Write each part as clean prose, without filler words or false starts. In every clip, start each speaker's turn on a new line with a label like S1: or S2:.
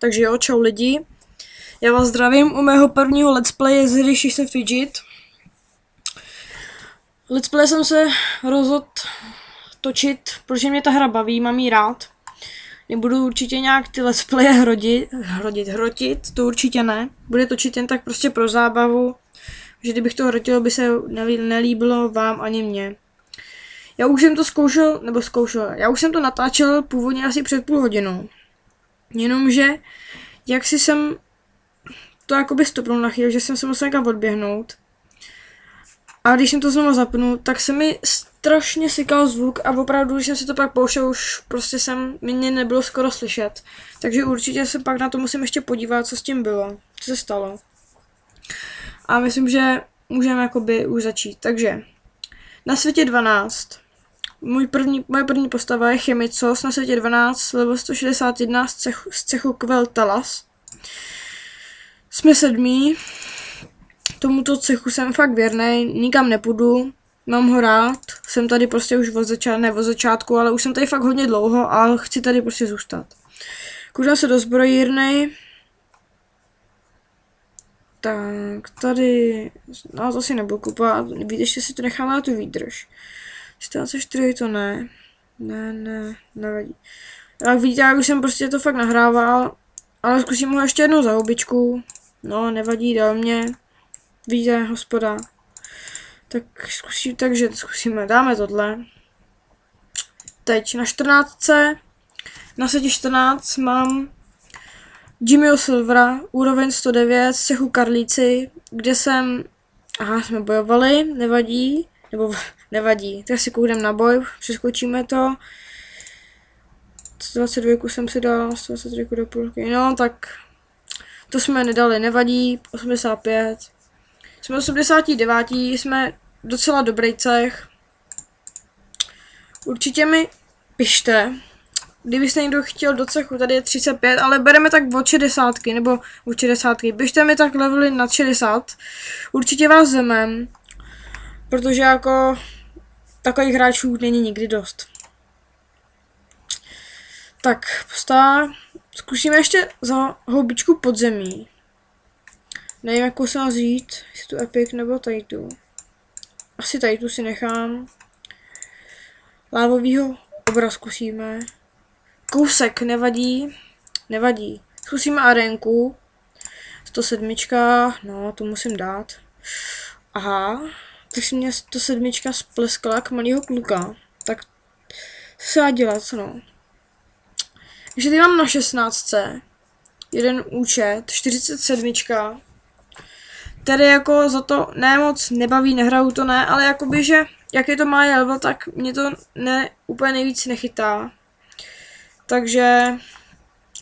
S1: Takže jo, čau lidi. Já vás zdravím u mého prvního let's playe z hry Shift Fidget. Let's play jsem se rozhodl točit, protože mě ta hra baví, mám jí rád. Nebudu určitě nějak ty let's playe hrotit, to určitě ne. Bude točit jen tak prostě pro zábavu, že kdybych to hrotil, by se nelíbilo vám ani mně. Já už jsem to já už jsem to natáčel původně asi před půl hodinou. Jenomže, jak si jsem to jakoby stopnul na chvíli, že jsem se musel někam odběhnout. A když jsem to znovu zapnul, tak se mi strašně sykal zvuk a opravdu, když jsem si to pak pouštěl, už prostě mě nebylo skoro slyšet. Takže určitě se pak na to musím ještě podívat, co s tím bylo, co se stalo. A myslím, že můžeme jakoby už začít. Takže, na světě 12. Moje první postava je Chemicos na světě 12, level 161 z cechu Quell Talas. Jsme 7. Tomuto cechu jsem fakt věrnej, nikam nepůjdu, mám ho rád, jsem tady prostě už od začátku, ale už jsem tady fakt hodně dlouho a chci tady prostě zůstat. Koukám se do zbrojírny. Tak, tady, no to si nebudu kupovat, ještě si to nechám na tu výdrž. 44 to ne, nevadí. Jak vidíte, já už jsem prostě to fakt nahrával, ale zkusím ho ještě jednou za houbičku. No, nevadí, dal mě. Vidíte, hospoda. Takže zkusíme, dáme tohle. Teď na 14. Na světě 14 mám Jimmyho Silvera, úroveň 109 z cechu Karlíci, kde jsme bojovali, nevadí, tak si koukneme na boj, přeskočíme to. 122 jsem si dal, 123 do půlky, no tak to jsme nedali, nevadí, 85. Jsme 89, jsme docela dobrý cech. Určitě mi pište, kdybyste někdo chtěl do cechu, tady je 35, ale bereme tak od 60, nebo od 60. Pište mi tak levely nad 60, určitě vás zemem, protože jako takových hráčů není nikdy dost. Tak, zkusíme ještě za houbičku podzemí. Nevím, jakou se nazít, jestli tu Epic nebo tady tu. Asi tady tu si nechám. Lávovýho obra zkusíme. Kousek, nevadí. Zkusíme arénku. 107, no to musím dát. Aha, tak si mě 107 spleskla jak malýho kluka. Tak co se dá dělat, no. Takže tady mám na 16. Jeden účet, 47. Tady jako za to ne moc nebaví, nehraju to ne, ale jakoby, že jak je to má level, tak mě to úplně nejvíc nechytá. Takže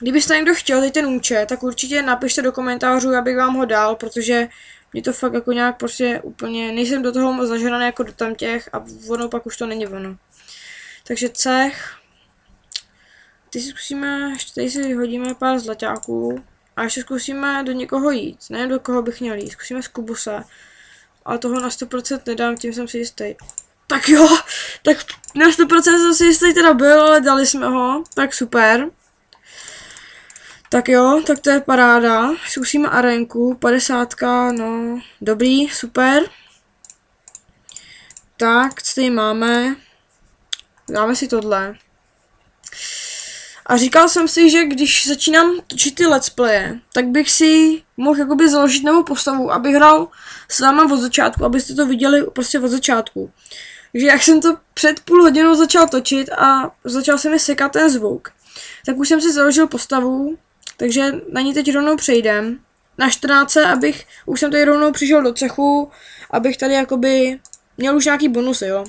S1: kdybyste někdo chtěl tady ten účet, tak určitě napište do komentářů, abych vám ho dal, protože mě to fakt jako nějak prostě úplně, nejsem do toho moc zažraný jako do tamtěch a ono pak už to není ono. Takže cech. Teď si zkusíme, ještě tady si hodíme pár zlaťáků. A ještě zkusíme do někoho jít. Nevím, do koho bych měl jít. Zkusíme z Kubuse. Ale toho na 100% nedám, tím jsem si jistý. Tak jo, tak na 100% jsem si jistý teda byl, ale dali jsme ho. Tak super. Tak jo, tak to je paráda. Zkusíme arénku, 50, no, dobrý, super. Tak, co tady máme? Dáme si tohle. A říkal jsem si, že když začínám točit ty let's playe, tak bych si mohl jakoby založit novou postavu, abych hrál s váma od začátku, abyste to viděli prostě od začátku. Takže jak jsem to před půl hodinou začal točit a začal se mi sekat ten zvuk, tak už jsem si založil postavu, takže na ní teď rovnou přejdem. Na 14, už jsem tady rovnou přišel do cechu, abych tady jakoby měl už nějaký bonusy, jo.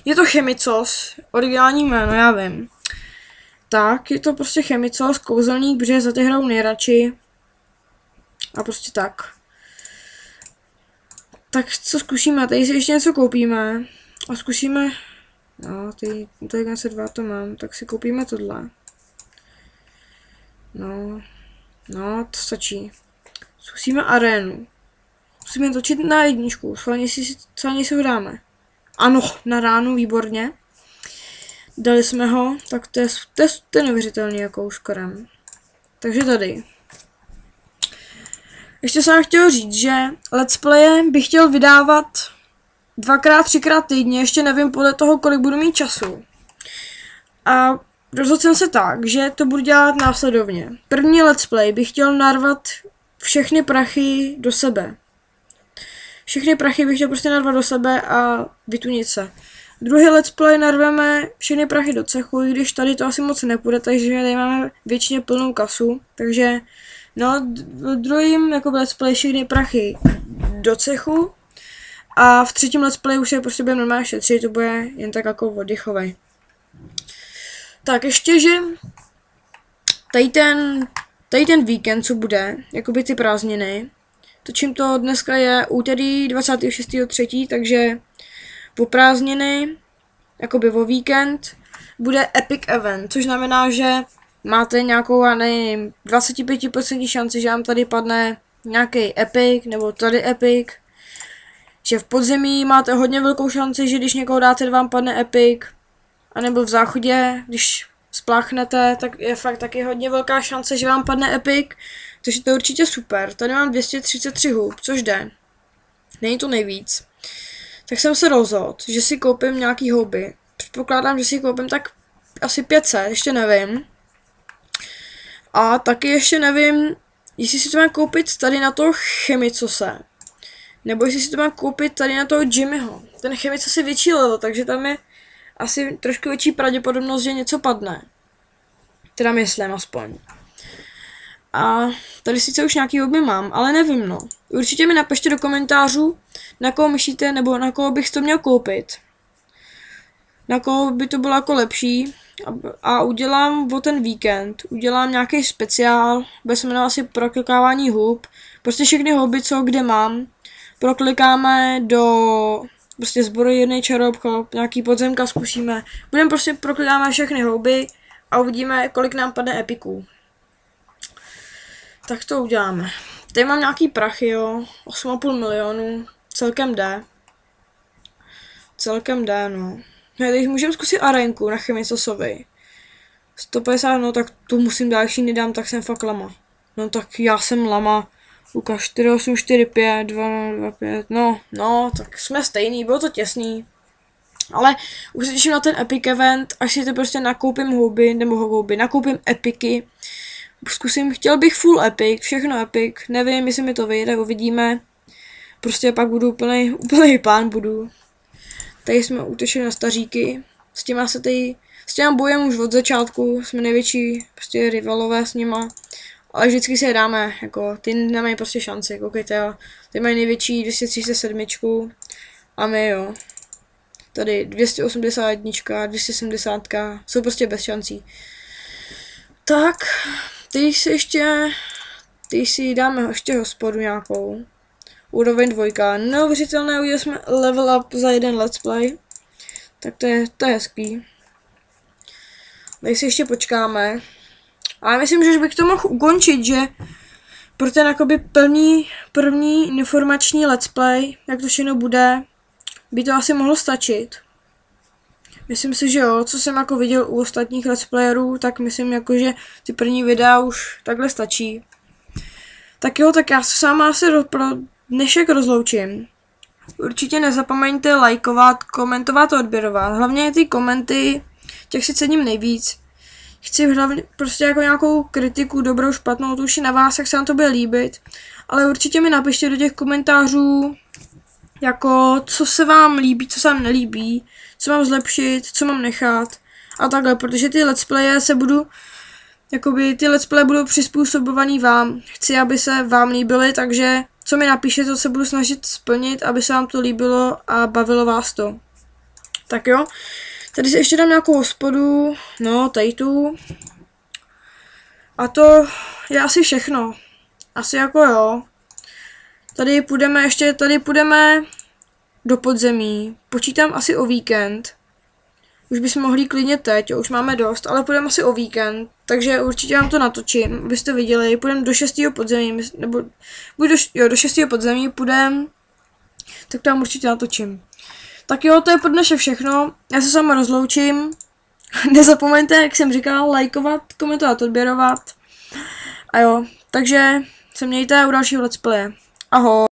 S1: Je to Chemicos, originální jméno, já vím. Tak, je to prostě Chemicos, kouzelník, protože za ty hraju nejradši. A prostě tak. Tak co zkusíme, tady si ještě něco koupíme. A zkusíme, no, tady 2 to mám, tak si koupíme tohle. No, to stačí. Zkusíme arénu. Musíme točit na 1, schválně si ho dáme. Ano, na ránu, výborně. Dali jsme ho, tak to je neuvěřitelný jako už korem. Takže tady. Ještě jsem chtěl říct, že let's playe bych chtěl vydávat 2x, 3x týdně, ještě nevím podle toho, kolik budu mít času. A rozhodl jsem se tak, že to budu dělat následovně. První let's play bych chtěl narvat všechny prachy do sebe. Všechny prachy bych chtěl prostě narvat do sebe a vytunit se. Druhý let's play narveme všechny prachy do cechu, i když tady to asi moc nepůjde, takže tady máme většině plnou kasu. Takže no, druhým jako let's play všechny prachy do cechu a v třetím let's play už se prostě budeme normálně šetřit, to bude jen tak jako oddychovej. Tak ještě, že tady ten víkend, co bude, jakoby ty prázdniny, točím to dneska je úterý 26.3., takže po prázdniny, jakoby o víkend, bude epic event, což znamená, že máte nějakou, já nevím, 25% šanci, že vám tady padne nějaký epic, nebo tady epic, že v podzemí máte hodně velkou šanci, že když někoho dáte, vám padne epic, anebo v záchodě, když spláchnete, tak je fakt taky hodně velká šance, že vám padne epic, takže to je určitě super. Tady mám 233 hub, což jde. Není to nejvíc. Tak jsem se rozhodl, že si koupím nějaký houby. Předpokládám, že si koupím tak asi 500, ještě nevím. A taky ještě nevím, jestli si to mám koupit tady na toho Chemicose. Nebo jestli si to mám koupit tady na toho Jimmyho. Ten Chemicos je větší level, takže tam je asi trošku větší pravděpodobnost, že něco padne. Teda myslím aspoň. A tady sice už nějaký hobby mám, ale nevím no. Určitě mi napište do komentářů, na koho myslíte, nebo na koho bych to měl koupit. Na koho by to bylo jako lepší. A udělám o ten víkend, udělám nějaký speciál, bude se jmenovat asi proklikávání hub. Prostě všechny hobby, co kde mám, proklikáme do prostě zbrojírny, čaroobchod, nějaký podzemka zkusíme. Budeme prostě proklikáme všechny hobby a uvidíme, kolik nám padne epiků. Tak to uděláme. Tady mám nějaký prachy, jo, 8,5 milionů, celkem jde. Celkem jde, no. Teď můžeme zkusit arenku na Chemicosovi. 150, no tak tu musím dát, když ji nedám, tak jsem fakt lama. No tak já jsem lama. Ukaž 4, 8, 4, 5, 2, 2, 5, no, tak jsme stejný, bylo to těsný. Ale už se těším na ten epic event, až si to prostě nakoupím houby, nebo houby, nakoupím epiky. Zkusím, chtěl bych full epic, všechno epic, nevím, jestli mi to vyjde, uvidíme. Prostě pak budu úplný pán budu. Tady jsme útočili na staříky, s těma bojem už od začátku, jsme největší prostě rivalové s nima. Ale vždycky si je dáme, jako, ty nemají prostě šanci, koukejte jo. Ty mají největší 237 a my jo. Tady 281, 270, jsou prostě bez šancí. Tak, teď si dáme ještě hospodu nějakou. Úroveň 2, neuvěřitelné, udělali jsme level up za jeden let's play. Tak to je hezký. Tady si ještě počkáme. Ale myslím, že bych to mohl ukončit, že pro ten jakoby první informační let's play, jak to všechno bude, by to asi mohlo stačit. Myslím si, že jo, co jsem jako viděl u ostatních let's playerů, tak myslím jako, že ty první videa už takhle stačí. Tak jo, tak já se s váma asi pro dnešek rozloučím. Určitě nezapomeňte lajkovat, komentovat a odběrovat. Hlavně ty komenty, těch si cením nejvíc. Chci hlavně prostě jako nějakou kritiku, dobrou, špatnou, to už je na vás, jak se vám to bude líbit. Ale určitě mi napište do těch komentářů, jako co se vám líbí, co se vám nelíbí, co mám zlepšit, co mám nechat a takhle, protože ty let's playe ty let's playe budou přizpůsobovaný vám. Chci, aby se vám líbily, takže co mi napíšete, to se budu snažit splnit, aby se vám to líbilo a bavilo vás to. Tak jo. Tady si ještě dám nějakou hospodu, no, tady tu. A to je asi všechno. Asi jako jo. Tady půjdeme do podzemí. Počítám asi o víkend. Už bychom mohli klidně teď, jo, už máme dost, ale půjdeme asi o víkend. Takže určitě vám to natočím, abyste viděli. Půjdeme do 6. podzemí, nebo do 6. podzemí půjdeme. Tak to vám určitě natočím. Tak jo, to je pro dnešek všechno. Já se s vámi rozloučím. Nezapomeňte, jak jsem říkal, lajkovat, komentovat, odběrovat. A jo, takže se mějte u dalšího let's playe. Ahoj.